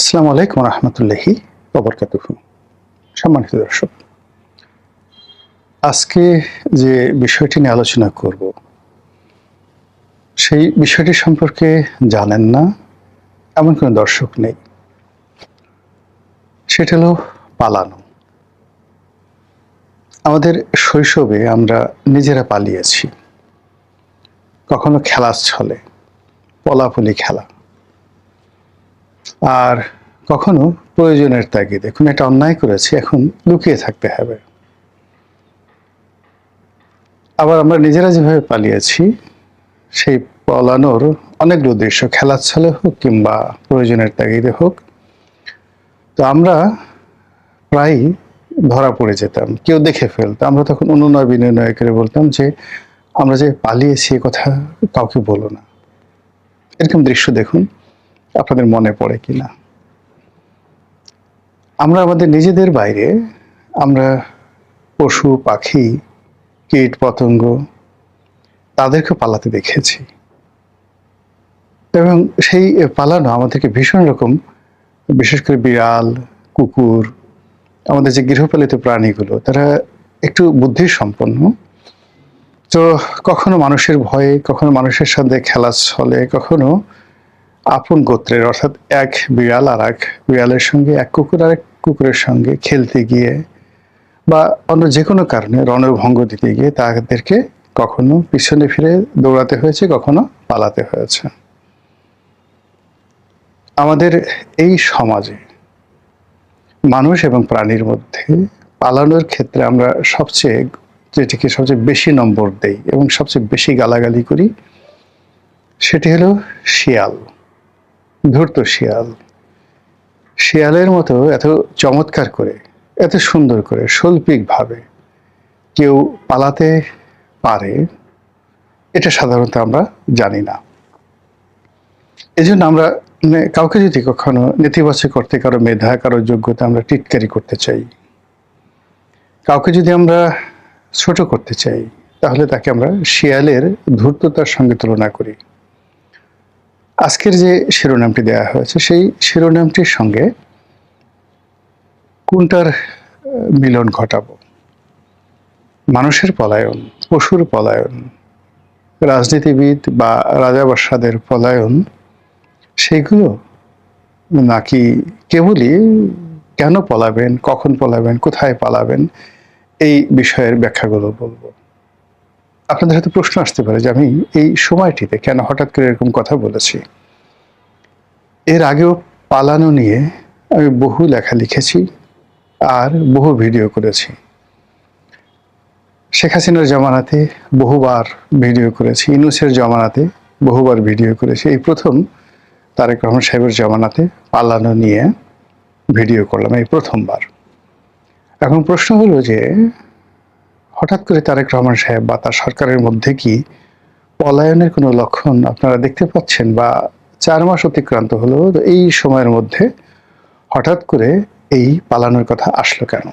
আসসালামু আলাইকুম রহমতুল্লাহি ওবরকাতুহু। সম্মানিত দর্শক, আজকে যে বিষয়টি নিয়ে আলোচনা করব সেই বিষয়টি সম্পর্কে জানেন না এমন কোনো দর্শক নেই। সেটা হলো পালানো। আমাদের শৈশবে আমরা নিজেরা পালিয়েছি, কখনো খেলার ছলে, পলাপুলি খেলা, আর কখনো প্রয়োজনের তাগিদে কোনো একটা অন্যায় করেছি, এখন লুকিয়ে থাকতে হবে। আবার আমরা নিজেরা যেভাবে পালিয়েছি, সেই পলানোর অনেকগুলো উদ্দেশ্য, খেলার ছলে হোক কিংবা প্রয়োজনের তাগিদে হোক। তো আমরা প্রায়ই ধরা পড়ে যেতাম, কেউ দেখে ফেলতো। আমরা তখন অনুনয় বিনয় করে বলতাম যে আমরা যে পালিয়েছি এ কথা কাউকে বলো না। এরকম দৃশ্য দেখুন, আপনাদের মনে পড়ে কিনা। আমরা আমাদের নিজেদের বাইরে আমরা পশু পাখি, কীট পতঙ্গ তাদেরকে পালাতে দেখেছি, এবং সেই পালানো আমাদেরকে ভীষণ রকম, বিশেষ করে বিড়াল, কুকুর, আমাদের যে গৃহপালিত প্রাণীগুলো, তারা একটু বুদ্ধি সম্পন্ন। তো কখনো মানুষের ভয়ে, কখনো মানুষের সাথে খেলার ছলে, কখনো আপন গোত্রের অর্থাৎ এক বিড়াল আর এক বিড়ালের সঙ্গে, এক কুকুর আর এক কুকুরের সঙ্গে খেলতে গিয়ে বা অন্য যে কোনো কারণে রণভঙ্গ দিতে গিয়ে তাদেরকে কখনো পিছনে ফিরে দৌড়াতে হয়েছে, কখনো পালাতে হয়েছে। আমাদের এই সমাজে মানুষ এবং প্রাণীর মধ্যে পালানোর ক্ষেত্রে আমরা যেটিকে সবচেয়ে বেশি নম্বর দেই এবং সবচেয়ে বেশি গালাগালি করি, সেটি হলো শিয়াল, ধূর্ত শিয়াল। শিয়ালের মতো এত চমৎকার করে, এত সুন্দর করে, শৈল্পিকভাবে কেউ পালাতে পারে, এটা সাধারণত আমরা জানি না। এজন্য আমরা কাউকে যদি কখনো নেতিবাচক করতে, কারো মেধা, কারো যোগ্যতা আমরা টিটকারি করতে চাই, কাউকে যদি আমরা ছোট করতে চাই, তাহলে তাকে আমরা শিয়ালের ধূর্ততার সঙ্গে তুলনা করি। আজকের যে শিরোনামটি দেওয়া হয়েছে, সেই শিরোনামটির সঙ্গে কোনটার মিলন ঘটাবো? মানুষের পলায়ন, পশুর পলায়ন, রাজনীতিবিদ বা রাজাবাদশাদের পলায়ন, সেগুলো, নাকি কেবলই কেন পলাবেন, কখন পলাবেন, কোথায় পালাবেন, এই বিষয়ের ব্যাখ্যাগুলো বলবো। আপনাদের হয়তো প্রশ্ন আসতে পারে যে আমি এই সময়টিতে কেন হঠাৎ করে এরকম কথা বলেছি। এর আগেও পালানো নিয়ে আমি বহু লেখা লিখেছি আর বহু ভিডিও করেছি। শেখ হাসিনার জমানাতে বহুবার ভিডিও করেছি, ইউনূসের জমানাতে বহুবার ভিডিও করেছি। এই প্রথম তারেক রহমান সাহেবের জমানাতে পালানো নিয়ে ভিডিও করলাম, এই প্রথমবার। এখন প্রশ্ন হলো যে হঠাৎ করে তারেক রহমান সাহেব বা তার সরকারের মধ্যে কি পলায়নের কোনো লক্ষণ আপনারা দেখতে পাচ্ছেন? বা 4 মাস অতিক্রান্ত হলো, তো এই সময়ের মধ্যে হঠাৎ করে এই পালানোর কথা আসলো কেন?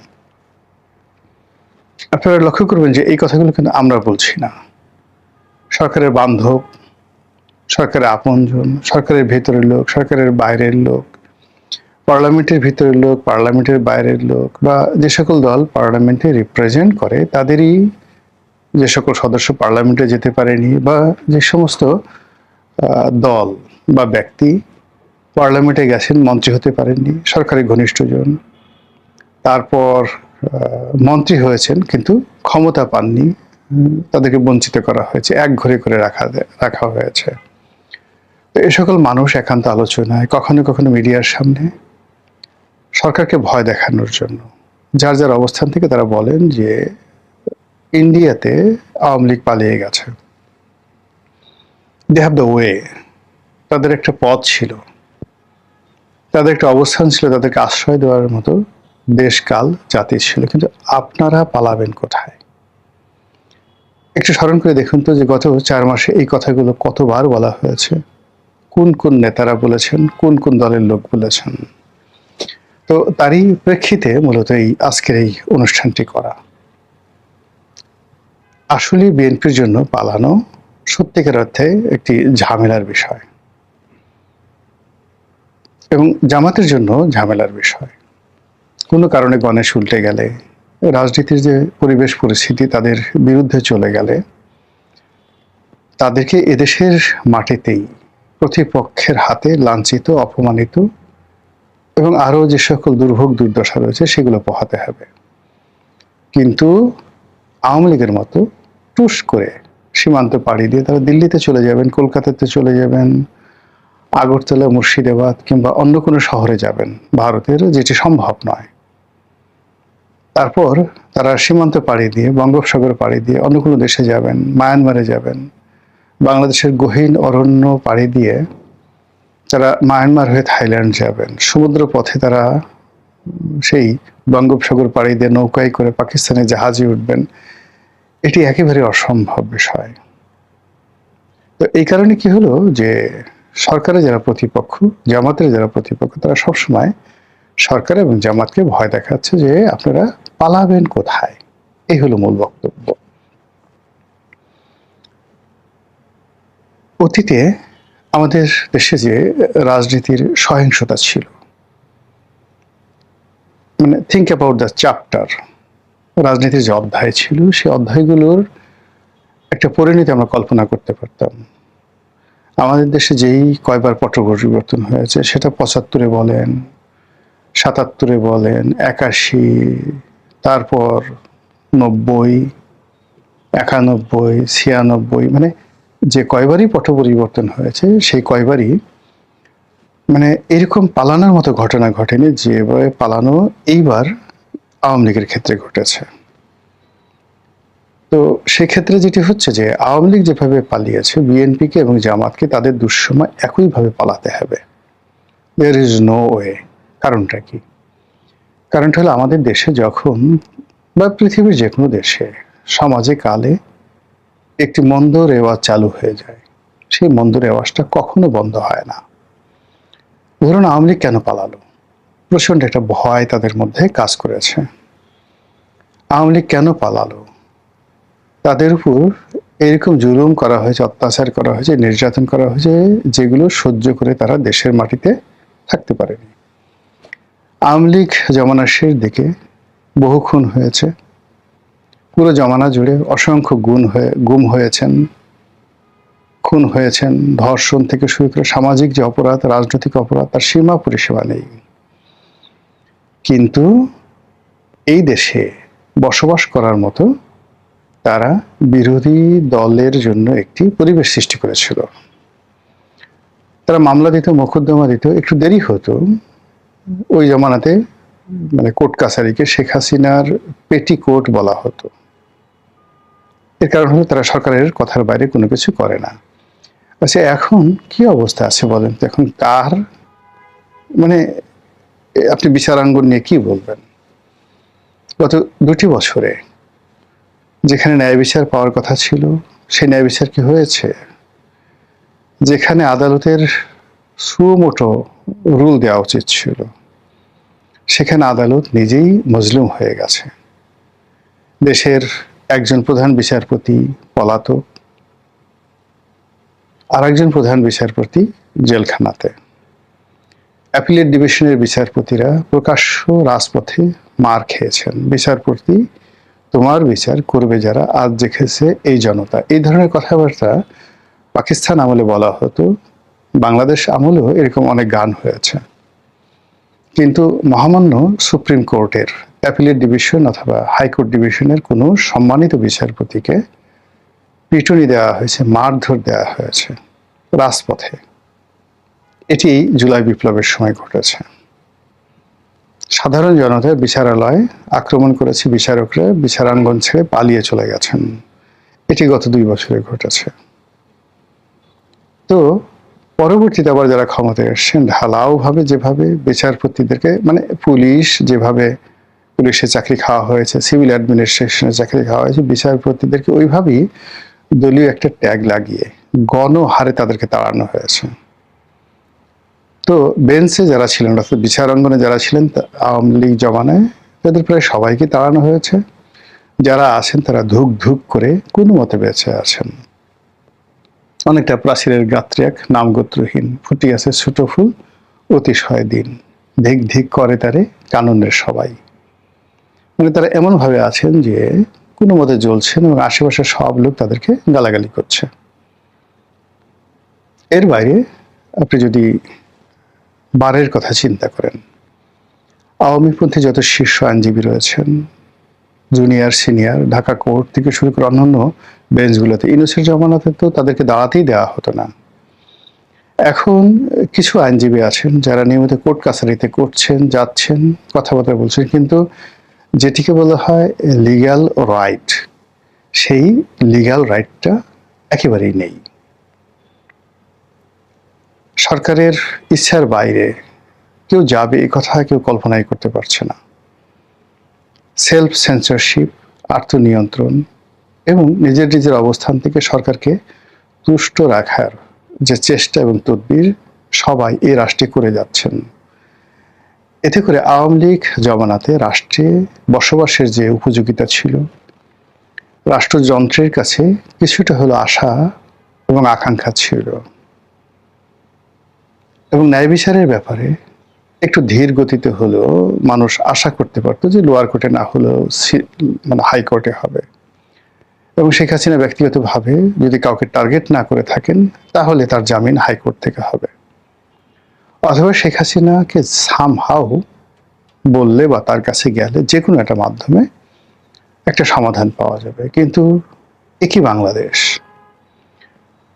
আপনারা লক্ষ্য করবেন যে এই কথাগুলো কিন্তু আমরা বলছি না। সরকারের বান্ধব, সরকারের আপনজন, সরকারের ভেতরের লোক, সরকারের বাইরের লোক, পার্লামেন্টের ভিতরের লোক, পার্লামেন্টের বাইরের লোক, বা যে সকল দল পার্লামেন্টে রিপ্রেজেন্ট করে তাদেরই যে সকল সদস্য পার্লামেন্টে যেতে পারেনি, বা যে সমস্ত দল বা ব্যক্তি পার্লামেন্টে গেছেন, মন্ত্রী হতে পারেননি, সরকারি ঘনিষ্ঠজন, তারপর মন্ত্রী হয়েছেন কিন্তু ক্ষমতা পাননি, তাদেরকে বঞ্চিত করা হয়েছে, একঘরে করে রাখা হয়েছে। তো এ সকল মানুষ একান্ত আলোচনায়, কখনো কখনো মিডিয়ার সামনে সরকারকে ভয় দেখানোর জন্য যার যার অবস্থান থেকে তারা বলেন যে ইন্ডিয়াতে আওয়ামী লীগ পালিয়ে গেছে, দে হ্যাভ দ্য ওয়ে, তাদের একটা পথ ছিল, তাদের একটা অবস্থান ছিল, তাদেরকে আশ্রয় দেওয়ার মতো দেশ, কাল, জাতি ছিল। কিন্তু আপনারা পালাবেন কোথায়? একটু স্মরণ করে দেখুন তো যে গত 4 মাসে এই কথাগুলো কতবার বলা হয়েছে, কোন কোন নেতারা বলেছেন, কোন কোন দলের লোক বলেছেন। তো তারই প্রেক্ষিতে মূলত এই আজকের এই অনুষ্ঠানটি করা। আসলে বিএনপির জন্য পালানো সত্যিকার অর্থে একটি ঝামেলার বিষয়। এবং জামাতের জন্য ঝামেলার বিষয়। কোনো কারণে গণেশ উল্টে গেলে, রাজনীতির যে পরিবেশ পরিস্থিতি তাদের বিরুদ্ধে চলে গেলে, তাদেরকে এদেশের মাটিতেই প্রতিপক্ষের হাতে লাঞ্ছিত, অপমানিত এবং আরও যে সকল দুর্ভোগ দুর্দশা রয়েছে সেগুলো পোহাতে হবে। কিন্তু আওয়ামী লীগের মতো টুস করে সীমান্ত পাড়ি দিয়ে তারা দিল্লিতে চলে যাবেন, কলকাতাতে চলে যাবেন, আগরতলা, মুর্শিদাবাদ কিংবা অন্য কোনো শহরে যাবেন ভারতের, যেটি সম্ভব নয়। তারপর তারা সীমান্ত পাড়ি দিয়ে, বঙ্গোপসাগর পাড়ি দিয়ে অন্য কোনো দেশে যাবেন, মায়ানমারে যাবেন, বাংলাদেশের গহীন অরণ্য পাড়ি দিয়ে তারা মায়ানমার হয়ে থাইল্যান্ড যাবেন, সমুদ্র পথে তারা সেই বঙ্গোপসাগর পাড়ি দিয়ে নৌকায় করে পাকিস্তানের জাহাজে উঠবেন। এটি একেবারে অসম্ভব বিষয়। তো এই কারণে কি হলো যে সরকারের যারা প্রতিপক্ষ, জামাতের যারা প্রতিপক্ষ, তারা সবসময় সরকার এবং জামাতকে ভয় দেখাচ্ছে যে আপনারা পালাবেন কোথায়। এই হলো মূল বক্তব্য। অতীতে আমাদের দেশে যে রাজনীতির সহিংসতা ছিল, মানে থিঙ্ক অ্যাবাউট দ্য চ্যাপ্টার, রাজনীতির যে অধ্যায় ছিল সেই অধ্যায়গুলোর একটা পরিণতি আমরা কল্পনা করতে পারতাম। আমাদের দেশে যেই কয়বার পট পরিবর্তন হয়েছে, সেটা ৭৫-এ বলেন, ৭৭-এ বলেন, ৮১, তারপর ৯০, ৯১, ৯৬, মানে যে কয়বারই পট পরিবর্তন হয়েছে সেই কয়বারই মানে এরকম পালানোর মতো ঘটনা ঘটেনি যেভাবে পালানো এইবার আওয়ামী লীগের ক্ষেত্রে ঘটেছে। তো সেক্ষেত্রে যেটি হচ্ছে যে আওয়ামী লীগ যেভাবে পালিয়েছে, বিএনপিকে এবং জামাতকে তাদের দুঃসময় একইভাবে পালাতে হবে। There is no way. কারণটা কি? কারণটা হলো আমাদের দেশে যখন, বা পৃথিবীর যে কোনো দেশে, সমাজে কালে একটি মন্দ রেওয়াজ চালু হয়ে যায়, সেই মন্দ রেওয়াজটা কখনো বন্ধ হয় না। ধরুন আওয়ামী লীগ কেন পালালো? প্রচণ্ড একটা ভয় তাদের মধ্যে কাজ করেছে। আওয়ামী লীগ কেন পালালো? তাদের উপর এরকম জুলুম করা হয়েছে, অত্যাচার করা হয়েছে, নির্যাতন করা হয়েছে, যেগুলো সহ্য করে তারা দেশের মাটিতে থাকতে পারেনি। আওয়ামী লীগ জমানার শেষ দিকে বহু খুন হয়েছে, পুরো জমানা জুড়ে অসংখ্য গুম হয়েছেন, খুন হয়েছেন, ধর্ষণ থেকে শুরু করে সামাজিক যে অপরাধ, রাজনৈতিক অপরাধ, তার সীমা পরিসীমা নেই। কিন্তু এই দেশে বসবাস করার মতো তারা বিরোধী দলের জন্য একটি পরিবেশ সৃষ্টি করেছিল। তারা মামলা দিত, মোকদ্দমা দিত, একটু দেরি হতো। ওই জমানাতে মানে কোর্ট কাছারিকে শেখ হাসিনার পেটিকোট বলা হতো। এর কারণ হলো তারা সরকারের কথার বাইরে কোনো কিছু করে না। আচ্ছা, এখন কি অবস্থা আছে বলেন তো? এখন কার মানে আপনি বিচারাঙ্গন নিয়ে কি বলবেন? গত 2টি বছরে যেখানে ন্যায় বিচার পাওয়ার কথা ছিল, সেই ন্যায় বিচার কি হয়েছে? যেখানে আদালতের সুমোটো রুল দেওয়া উচিত ছিল, সেখানে আদালত নিজেই মজলুম হয়ে গেছে। দেশের একজন প্রধান বিচারপতি পলাতক, আর একজন প্রধান বিচারপতি জেলখানাতে। অ্যাপিলেট ডিভিশনের বিচারপতিরা প্রকাশ্য রাজপথে মার খেয়েছেন। বিচারপতি, তোমার বিচার করবে যারা, আজ দেখেছে এই জনতা। এই ধরনের কথাবার্তা পাকিস্তান আমলে বলা হতো, বাংলাদেশ আমলেও এরকম অনেক গান হয়েছে। কিন্তু মহামান্য সুপ্রিম কোর্টের অ্যাপিলেট ডিভিশন অথবা হাইকোর্ট ডিভিশনের কোনো সম্মানিত বিচারপতিকে পিটুনি দেওয়া হয়েছে, মারধর দেওয়া হয়েছে রাজপথে। এটি জুলাই বিপ্লবের সময় ঘটেছে। সাধারণ জনতার বিচারালয় আক্রমণ করেছে, বিচারকরা বিচারাঙ্গন ছেড়ে পালিয়ে চলে গেছেন। এটি গত 2 বছরে ঘটেছে। তো পরবর্তীতে আবার যারা ক্ষমতায় এসছেন, ঢালাওভাবে যেভাবে বিচারপতিদেরকে, মানে পুলিশ যেভাবে পুলিশের চাকরি খাওয়া হয়েছে, সিভিল অ্যাডমিনিস্ট্রেশনের চাকরি খাওয়া হয়েছে, বিচারপতিদেরকে ওইভাবেই দলীয় একটা ট্যাগ লাগিয়ে গণহারে তাদেরকে তাড়ানো হয়েছে। তো বেঞ্চে যারা ছিলেন, অর্থাৎ বিচারাঙ্গনে যারা ছিলেন আওয়ামী লীগ জমানায়, তাদের প্রায় সবাইকে তাড়ানো হয়েছে। যারা আছেন তারা ধুক ধুক করে কোনো মতে বেঁচে আছেন। অনেকটা প্রাচীরের গাত্রে এক নামগোত্রহীন ফুটি আছে ছোট ফুল, অতিশয় দিন, ধিক ধিক করে তারে কাননের সবাই। মানে তারা এমনভাবে আছেন যে কোনো মতে জ্বলছেন এবং আশেপাশের সব লোক তাদেরকে গালাগালি করছে। এর বাইরে আপনি যদি বারের কথা চিন্তা করেন, আওয়ামীপন্থী যত শীর্ষ আইনজীবী রয়েছেন, জুনিয়র সিনিয়র, ঢাকা কোর্ট থেকে শুরু করে অন্যান্য বেঞ্চগুলোতে, ইউনূসের জমানাতে তো তাদেরকে দাঁড়াতেই দেওয়া হতো না। এখন কিছু আইনজীবী আছেন যারা নিয়মিত কোর্ট কাছারিতে করছেন, যাচ্ছেন, কথাবার্তা বলছেন, কিন্তু যেটিকে বলা হয় লিগ্যাল রাইট, সেই লিগ্যাল রাইটটা একেবারেই নেই। সরকারের ইচ্ছার বাইরে কেউ যাবে এই কথা কেউ কল্পনাই করতে পারছে না। সেলফ সেন্সরশিপ, আত্মনিয়ন্ত্রণ এবং নিজের নিজের অবস্থান থেকে সরকারকে তুষ্ট রাখার যে চেষ্টা এবং তদবির সবাই এই রাষ্ট্রে করে যাচ্ছেন। এতে করে আওয়ামী লীগ জমানাতে রাষ্ট্রে বসবাসের যে উপযোগিতা ছিল, রাষ্ট্রযন্ত্রের কাছে কিছুটা হলো আশা এবং আকাঙ্ক্ষা ছিল, এবং ন্যায় বিচারের ব্যাপারে একটু ধীর গতিতে হলেও মানুষ আশা করতে পারতো যে লোয়ার কোর্টে না হলেও মানে হাইকোর্টে হবে। এবং শেখ হাসিনা ব্যক্তিগতভাবে যদি কাউকে টার্গেট না করে থাকেন তাহলে তার জামিন হাইকোর্ট থেকে হবে, অথবা শেখ হাসিনাকে সামহাউ বললে বা তার কাছে গেলে যে কোনো একটা মাধ্যমে একটা সমাধান পাওয়া যাবে। কিন্তু একই বাংলাদেশ,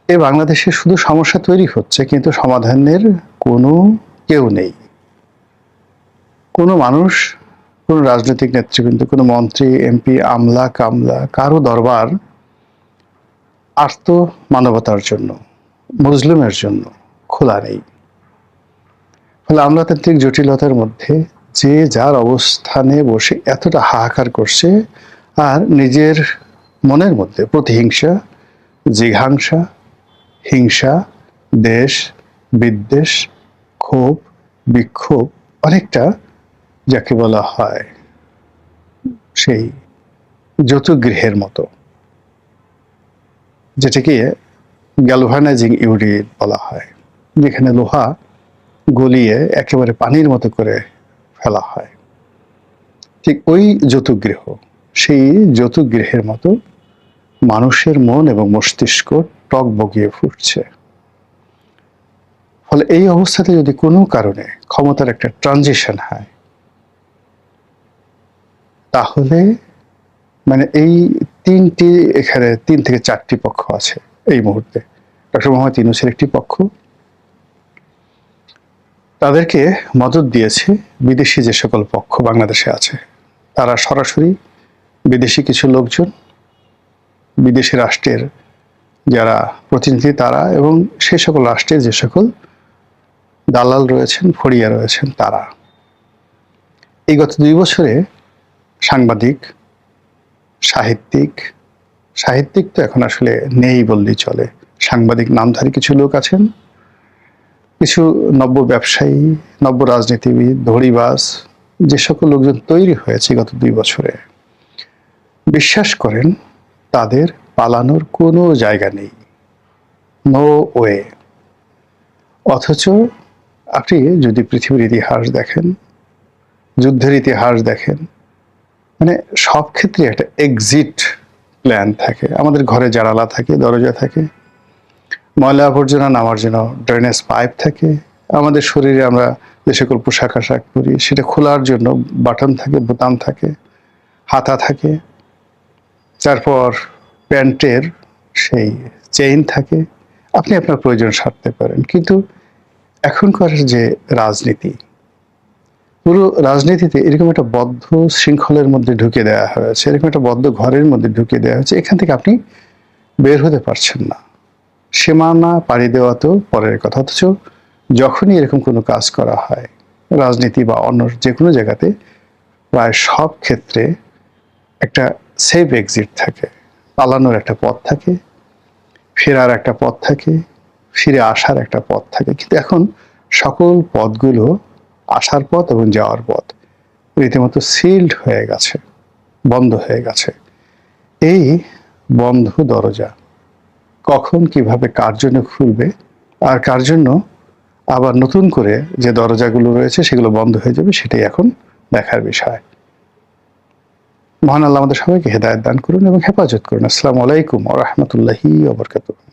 এই বাংলাদেশে শুধু সমস্যা তৈরি হচ্ছে কিন্তু সমাধানের কোনো কেউ নেই। কোনো মানুষ, কোনো রাজনৈতিক নেতৃবৃন্দ, কোনো মন্ত্রী, এমপি, আমলা কামলা কারো দরবার আর্ত মানবতার জন্য, মুসলিমের জন্য খোলা নেই। ফলে আমলাতান্ত্রিক জটিলতার মধ্যে যে যার অবস্থানে বসে এতটা হাহাকার করছে, আর নিজের মনের মধ্যে প্রতিহিংসা, জিঘাংসা, হিংসা, দেশ বিদ্বেষ, ক্ষোভ, বিক্ষোভ, অনেকটা যাকে বলা হয় সেই যৌতুগৃহের মতো, যেটাকে গ্যালভানাইজিং ইউনিট বলা হয়, যেখানে লোহা গলিয়ে একেবারে পানির মতো করে ফেলা হয়। ঠিক ওই যৌতুগৃহ, সেই যৌতুগৃহের মতো মানুষের মন এবং মস্তিষ্ক টক বগিয়ে ফুটছে। ফলে এই অবস্থাতে যদি কোনো কারণে ক্ষমতার একটা ট্রানজিশন হয়, তাহলে মানে এই তিনটি, এখানে 3 থেকে 4টি পক্ষ আছে এই মুহূর্তে। ডক্টর মোহাম্মদ ইউনূসের একটি পক্ষ, তাদেরকে মদদ দিয়েছে বিদেশি যে সকল পক্ষ বাংলাদেশে আছে, তারা সরাসরি বিদেশি কিছু লোকজন, বিদেশি রাষ্ট্রের যারা প্রতিনিধি তারা, এবং সে সকল রাষ্ট্রে যে সকল দালাল রয়েছেন, ফড়িয়া রয়েছেন তারা। এই গত 2 বছরে সাংবাদিক, সাহিত্যিক তো এখন আসলে নেই বললেই চলে, সাংবাদিক নামধারী কিছু লোক আছেন, কিছু নব্য ব্যবসায়ী, নব্য রাজনীতিবিদ, ধড়িবাজ, যে সকল লোকজন তৈরি হয়েছে গত 2 বছরে, বিশ্বাস করেন তাদের পালানোর কোনো জায়গা নেই, নো ওয়ে। অথচ আপনি যদি পৃথিবীর ইতিহাস দেখেন, যুদ্ধের ইতিহাস দেখেন, মানে সব ক্ষেত্রে একটা এক্সিট প্ল্যান থাকে। আমাদের ঘরে জানালা থাকে, দরজা থাকে, ময়লা আবর্জনা নামার জন্য ড্রেনেজ পাইপ থাকে, আমাদের শরীরে আমরা যে সকল পোশাক আশাক পরি সেটা খোলার জন্য বাটন থাকে, বোতাম থাকে, হাতা থাকে, তারপর প্যান্টের সেই চেইন থাকে, আপনি আপনার প্রয়োজন সারতে পারেন। কিন্তু এখনকার যে রাজনীতি, পুরো রাজনীতিতে এরকম একটা বদ্ধ শৃঙ্খলের মধ্যে ঢুকে দেওয়া হয়েছে, এরকম একটা বদ্ধ ঘরের মধ্যে ঢুকে দেওয়া হয়েছে, এখান থেকে আপনি বের হতে পারছেন না। সীমানা পাড়ি দেওয়া তো পরের কথা, অথচ যখনই এরকম কোনো কাজ করা হয় রাজনীতি বা অন্য যে কোনো জায়গাতে, প্রায় সব ক্ষেত্রে একটা সেফ এক্সিট থাকে, পালানোর একটা পথ থাকে, ফেরার একটা পথ থাকে, ফিরে আসার একটা পথ থাকে। কিন্তু এখন সকল পথগুলো, আসার পথ এবং যাওয়ার পথ, রীতিমতো সিল্ড হয়ে গেছে, বন্ধ হয়ে গেছে। এই বন্ধ দরজা কখন কিভাবে কার জন্য খুলবে আর কার জন্য আবার নতুন করে যে দরজাগুলো রয়েছে সেগুলো বন্ধ হয়ে যাবে, সেটাই এখন দেখার বিষয়। মহান আল্লাহ আমাদের সবাইকে হেদায়েত দান করুন এবং হেফাজত করুন। আসসালামু আলাইকুম ওয়া রাহমাতুল্লাহি ওয়া বারাকাতুহু।